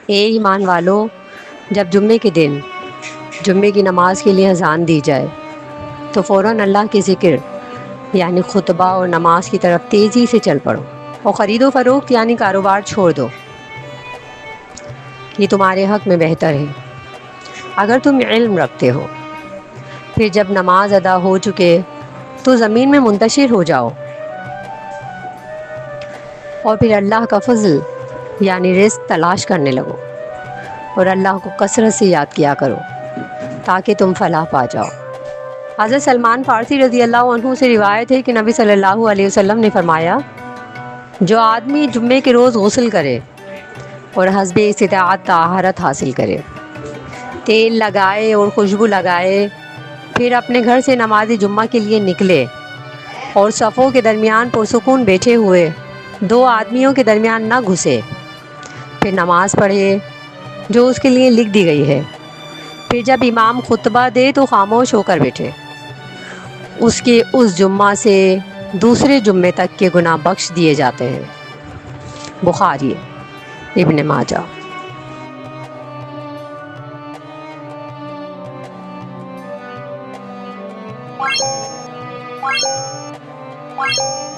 اے ایمان والو، جب جمعے کے دن جمعے کی نماز کے لیے اذان دی جائے تو فوراً اللہ کے ذکر یعنی خطبہ اور نماز کی طرف تیزی سے چل پڑو، اور خرید و فروخت یعنی کاروبار چھوڑ دو، یہ تمہارے حق میں بہتر ہے اگر تم علم رکھتے ہو۔ پھر جب نماز ادا ہو چکے تو زمین میں منتشر ہو جاؤ، اور پھر اللہ کا فضل یعنی رزق تلاش کرنے لگو، اور اللہ کو کثرت سے یاد کیا کرو تاکہ تم فلاح پا جاؤ۔ حضرت سلمان فارسی رضی اللہ عنہ سے روایت ہے کہ نبی صلی اللہ علیہ وسلم نے فرمایا، جو آدمی جمعے کے روز غسل کرے اور حسب استطاعت طہارت حاصل کرے، تیل لگائے اور خوشبو لگائے، پھر اپنے گھر سے نماز جمعہ کے لیے نکلے اور صفوں کے درمیان پرسکون بیٹھے ہوئے دو آدمیوں کے درمیان نہ گھسے، پھر نماز پڑھے جو اس کے لیے لکھ دی گئی ہے، پھر جب امام خطبہ دے تو خاموش ہو کر بیٹھے، اس کے اس جمعہ سے دوسرے جمعے تک کے گناہ بخش دیے جاتے ہیں۔ بخاری، ابن ماجہ۔ Thank you.